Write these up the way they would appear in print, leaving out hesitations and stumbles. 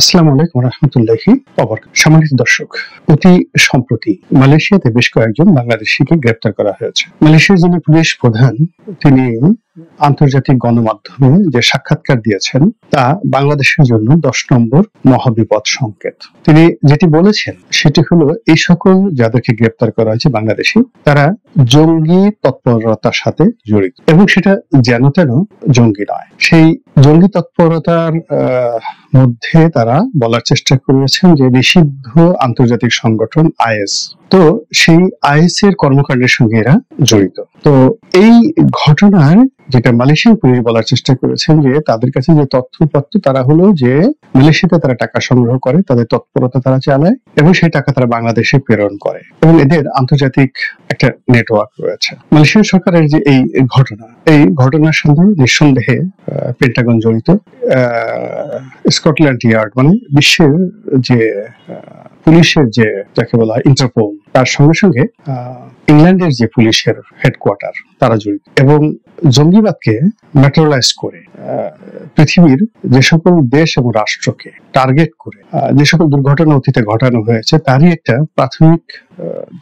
আসসালামু আলাইকুম রহমতুল্লাহি সম্মানিত দর্শক, অতি সম্প্রতি মালয়েশিয়াতে বেশ কয়েকজন বাংলাদেশিকে গ্রেপ্তার করা হয়েছে। মালয়েশিয়ার যিনি পুলিশ প্রধান, তিনি আন্তর্জাতিক গণমাধ্যমে যে সাক্ষাৎকার দিয়েছেন তা বাংলাদেশের জন্য 10 নম্বর মহাবিপদ সংকেত। তিনি যেটি বলেছেন সেটি হলো, এই সকল যাদেরকে গ্রেপ্তার করা হয়েছে বাংলাদেশি, তারা জঙ্গি তৎপরতার সাথে জড়িত, এবং সেটা যেন তেন জঙ্গি নয়। সেই জঙ্গি তৎপরতার মধ্যে তারা বলার চেষ্টা করেছেন যে নিষিদ্ধ আন্তর্জাতিক সংগঠন আইএস, তো সেই আইএস এর কর্মকাণ্ডের সঙ্গে এরা জড়িত। তো এই ঘটনার যেটা মালয়েশিয়ান পুলিশ বলার চেষ্টা করেছেন যে তাদের কাছে যে তথ্যপত্র, তারা হলো যে মালয়েশিয়াতে তারা টাকা সংগ্রহ করে, তাদের তৎপরতা তারা চালায় এবং সেই টাকা তারা বাংলাদেশে প্রেরণ করে, এবং এদের আন্তর্জাতিক একটা নেটওয়ার্ক রয়েছে। মালয়েশিয়ান সরকারের যে এই ঘটনার সঙ্গে নিঃসন্দেহে পেন্টাগন জড়িত। স্কটল্যান্ড ইয়ার্ড মানে বিশ্বের যে পুলিশের যে যাকে বলা হয় ইন্টারপোল, তার সঙ্গে সঙ্গে ইংল্যান্ডের যে পুলিশের হেডকোয়ার্টার তারা জড়িত, এবং জঙ্গিবাদকে ন্যাচারালাইজ করে পৃথিবীর যে সকল দেশ এবং রাষ্ট্রকে টার্গেট করে যে সকল দুর্ঘটনা অতীতে ঘটানো হয়েছে তারই একটা প্রাথমিক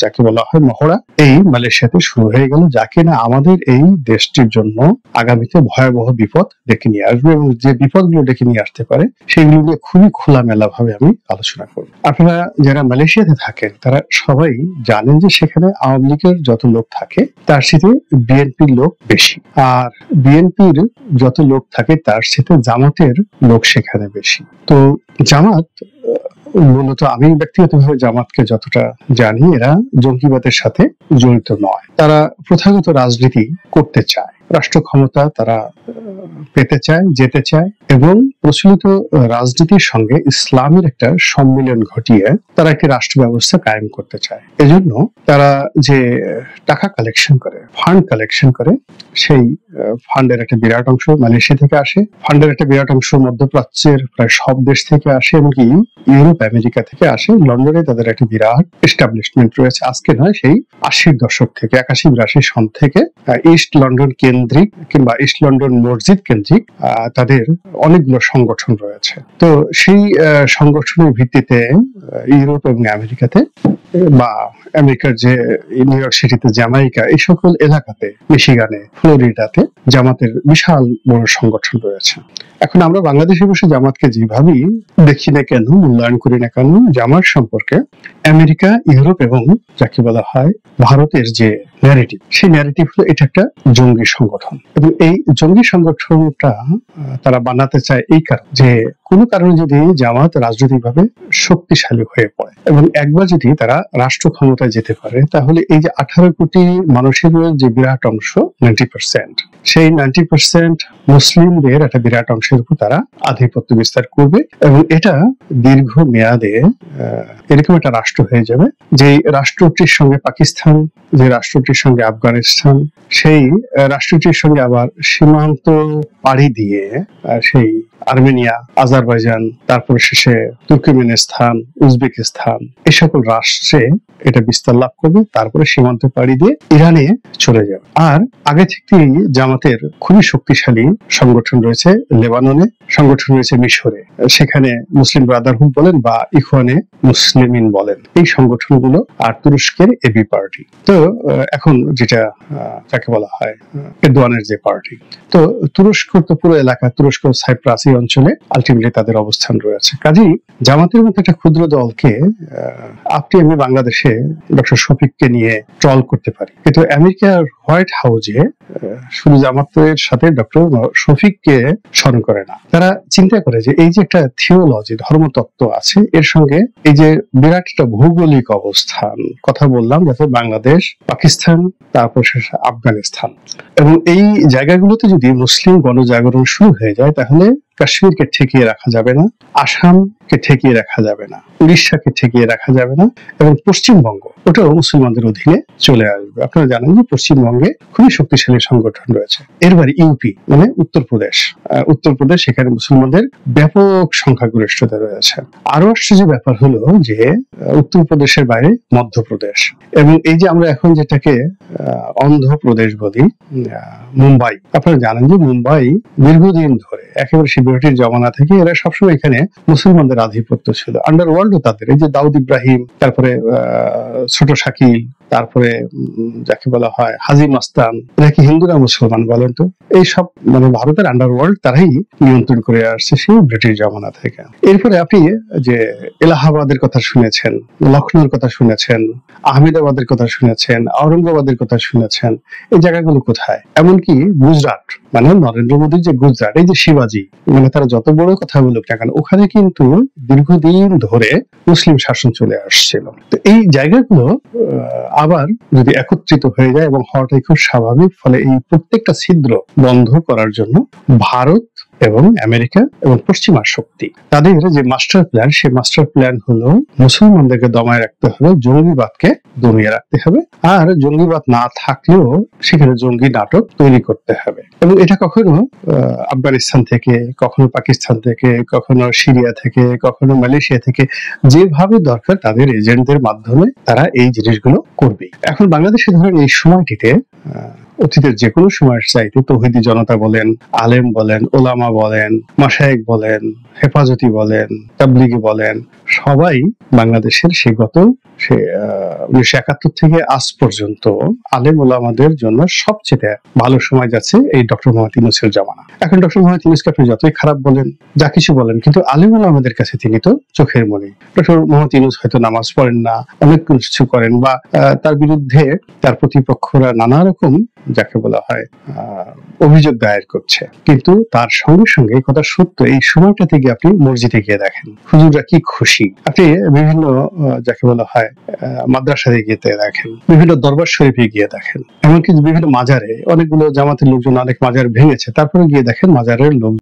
যাকে বলা হয় মহড়া এই মালয়েশিয়াতে শুরু হয়ে গেল, যাকে না আমাদের এই দেশটির জন্য আগামীতে ভয়াবহ বিপদ ডেকে নিয়ে আসবে, এবং যে বিপদগুলো ডেকে নিয়ে আসতে পারে সেগুলো নিয়ে খুবই খোলামেলা ভাবে আমি আলোচনা করব। আপনারা যারা মালয়েশিয়াতে থাকেন তারা সবাই জানেন যে সেখানে আওয়ামী লীগের যত লোক থাকে তার সাথে বিএনপির লোক বেশি, আর বিএনপির যত লোক থাকে তার সাথে জামাতের লোক সেখানে বেশি। তো জামাত মূলত, আমি ব্যক্তিগতভাবে জামাতকে যতটা জানি, এরা জঙ্গিবাদের সাথে জড়িত নয়। তারা প্রথাগত রাজনীতি করতে চায়, রাষ্ট্র ক্ষমতা তারা পেতে চায়, যেতে চায়, এবং প্রচলিত রাজনীতির সঙ্গে ইসলামের একটা সম্মিলন ঘটিয়ে তারা একটি রাষ্ট্র ব্যবস্থা কায়েম করতে চায়। এজন্য তারা যে টাকা কালেকশন করে, ফান্ড কালেকশন করে, সেই ফান্ডের একটা বিরাট অংশ মালয়েশিয়া থেকে আসে, ফান্ডের একটা বিরাট অংশ মধ্যপ্রাচ্যের প্রায় সব দেশ থেকে আসে, এমনকি ইউরোপ আমেরিকা থেকে আসে। লন্ডনে তাদের একটা বিরাট এস্টাবলিশমেন্ট রয়েছে, আজকে নয়, সেই 80-র দশক থেকে, 81-82 সন থেকে ইস্ট লন্ডন কেন্দ্রিক কিংবা ইস্ট লন্ডন মসজিদ কেন্দ্রিক তাদের অনেকগুলো সংগঠন রয়েছে। তো সেই সংগঠনের ভিত্তিতে ইউরোপ এবং আমেরিকাতে, বা আমেরিকার যে নিউ ইয়র্ক সিটিতে জ্যামাইকা, এই সকল এলাকাতে, মিশিগানে, ফ্লোরিডাতে জামাতের বিশাল বড় সংগঠন রয়েছে। এখন আমরা বাংলাদেশে বসে জামাতকে যেভাবেই দেখি না কেন, মূল্যায়ন করি না কেন, জামাত সম্পর্কে আমেরিকা, ইউরোপ এবং যাকে বলা হয় ভারতের যে ন্যারেটিভ, সেই ন্যারেটিভ হলো এটা একটা জঙ্গি সংগঠন, এবং এই জঙ্গি সংগঠনটা তারা বানাতে চায় এই কারণে যে কোনো কারণে যদি জামাত রাজনৈতিকভাবে শক্তিশালী হয়ে পড়ে এবং একবার যদি তারা রাষ্ট্র ক্ষমতায় যেতে পারে, তাহলে এই যে 18 কোটি মানুষের যে বিরাট অংশ 90%, সেই 90% মুসলিমদের একটা বিরাট অংশের উপর তারা আধিপত্য বিস্তার করবে, এবং এটা দীর্ঘ মেয়াদে এরকম একটা রাষ্ট্র হয়ে যাবে যে রাষ্ট্রটির সঙ্গে পাকিস্তান, যে রাষ্ট্রটির সঙ্গে আফগানিস্তান, সেই রাষ্ট্রটির সঙ্গে আবার সীমান্ত পাড়ি দিয়ে সেই আর্মেনিয়া, আজারবাইজান, তারপর শেষে তুর্কমেনিস্তান, উজবেকিস্তান, এই সকল রাষ্ট্রে এটা বিস্তার লাভ করবে, তারপরে সীমান্ত পাড়ি দিয়ে ইরানে চলে যাবে। আর আগে থেকেই জামাতের খুবই শক্তিশালী সংগঠন রয়েছে লেবাননে, সংগঠন রয়েছে মিশরে, সেখানে মুসলিম ব্রাদারহুড বলেন বা ইখওয়ানে মুসলিমিন বলেন, এই সংগঠনগুলো, আর তুরস্কের এবি পার্টি। তো এখন যেটা যাকে বলা হয় এরদোয়ানের যে পার্টি, তো তুরস্ক তো পুরো এলাকা, তুরস্ক সাইপ্রাস এই অঞ্চলে আলটিমেটলি তাদের অবস্থান রয়েছে। কাজেই জামাতের মতো একটা ক্ষুদ্র দলকে আমি বাংলাদেশে ডক্টর শফিককে নিয়ে ট্রল করতে পারি, কিন্তু আমেরিকার হোয়াইট হাউসে শুধু জামাতের সাথে ডক্টর শফিককে স্মরণ করে না। তারা চিন্তা করে যে এই যে একটা থিওলজি, ধর্মতত্ত্ব আছে, এর সঙ্গে এই যে বিরাট একটা ভৌগোলিক অবস্থান কথা বললাম, যাতে বাংলাদেশ, পাকিস্তান, তারপর শেষে আফগানিস্তান, এবং এই জায়গাগুলোতে যদি মুসলিম গণজাগরণ শুরু হয়ে যায়, তাহলে কাশ্মীরকে ঠেকিয়ে রাখা যাবে না, আসামকে ঠেকিয়ে রাখা যাবে না, উড়িষ্যাকে ঠেকিয়ে রাখা যাবে না, এবং পশ্চিমবঙ্গ ওটাও মুসলমানদের অধীনে চলে আসবে। আপনারা জানেন যে পশ্চিমবঙ্গে খুবই শক্তিশালী সংগঠন রয়েছে। এরবারে ইউপি মানে উত্তরপ্রদেশ, উত্তরপ্রদেশ সেখানে মুসলমানদের ব্যাপক সংখ্যাগরিষ্ঠতা রয়েছে। আরো আশ্চর্য ব্যাপার হলো যে উত্তরপ্রদেশের বাইরে মধ্যপ্রদেশ, এবং এই যে আমরা এখন যেটাকে অন্ধ্রপ্রদেশ বলি, মুম্বাই, আপনারা জানেন যে মুম্বাই দীর্ঘদিন ধরে একেবারে সেই ব্রিটিশ জমানা থেকে এরা সবসময় এখানে মুসলমানদের আধিপত্য ছিল। আন্ডারওয়ার্ল্ডও তাদের, এই যে দাউদ ইব্রাহিম, তারপরে ছোট শাকিল, তারপরে যাকে বলা হয় হাজি মাস্তান, এরা কি হিন্দুরা মুসলমান বলেন তো? এই সব মানে ভারতের আন্ডারওয়ার্ল্ড তারাই নিয়ন্ত্রণ করে আসছে সেই ব্রিটিশ জমানা থেকে। এরপরে আপনি যে এলাহাবাদের কথা শুনেছেন, লখনৌর কথা শুনেছেন, আহমেদাবাদের কথা শুনেছেন, আওরঙ্গাবাদের কথা শুনেছেন, এই জায়গাগুলো কোথায়? এমনকি গুজরাট মানে নরেন্দ্র মোদীর যে গুজরাট, এই যে শিবাজি, মানে তারা যত বড় কথা বলুক না কেন ওখানে কিন্তু দীর্ঘদিন ধরে মুসলিম শাসন চলে আসছিল। তো এই জায়গাগুলো আবার যদি একত্রিত হয়ে যায়, এবং হওয়াটাই খুব স্বাভাবিক, ফলে এই প্রত্যেকটা ছিদ্র বন্ধ করার জন্য ভারত এবং আমেরিকা এবং পশ্চিমা শক্তি তাদের যে মাস্টার প্ল্যান, সেই মাস্টার প্ল্যান হলো মুসলমানদেরকে দমায় রাখতে হবে, জঙ্গিবাদকে দমিয়ে রাখতে হবে, আর জঙ্গিবাদ না থাকলেও সেখানে জঙ্গি নাটক তৈরি করতে হবে। এবং এটা কখনো আফগানিস্তান থেকে, কখনো পাকিস্তান থেকে, কখনো সিরিয়া থেকে, কখনো মালয়েশিয়া থেকে, যেভাবে দরকার তাদের এজেন্টদের মাধ্যমে তারা এই জিনিসগুলো করবে। এখন বাংলাদেশে ধরেন এই সময়টিতে অতীতের যে কোনো সময়ের চাইতে তৌহিদি জনতা বলেন, আলেম বলেন, ওলামা বলেন, মাশায়েখ বলেন, হেফাজতি বলেন, তাবলিগি বলেন, সবাই বাংলাদেশের সে 1971 থেকে আজ পর্যন্ত আলেম ওলামাদের জন্য সবচেয়ে ভালো সময় যাচ্ছে এই ডক্টর মোহাম্মদ ইউনূসের জামানা। এখন ডক্টর মোহাম্মদ ইউনূসকে আপনি যতই খারাপ বলেন, যা কিছু বলেন, কিন্তু আলেম ওলামাদের কাছে তিনি তো চোখের মণি। ডক্টর মোহাম্মদ ইউনূস হয়তো নামাজ পড়েন না, অনেক কিছু করেন, বা তার বিরুদ্ধে তার প্রতিপক্ষরা নানা রকম যাকে বলা হয় অভিযোগ দায়ের করছে, কিন্তু তার সঙ্গে সঙ্গে এই কথা সত্য, এই সময়টাতে গিয়ে আপনি মসজিদে গিয়ে দেখেন হুজুররা কি খুশি, আপনি বিভিন্ন যাকে বলা হয় মাদ্রাসায় গিয়ে দেখেন, বিভিন্ন দরবার শরীফে গিয়ে দেখেন, এমনকি বিভিন্ন মাজারে অনেকগুলো জামাতের লোকজন অনেক মাজার ভেঙেছে, তারপরে গিয়ে দেখেন মাজারের লোক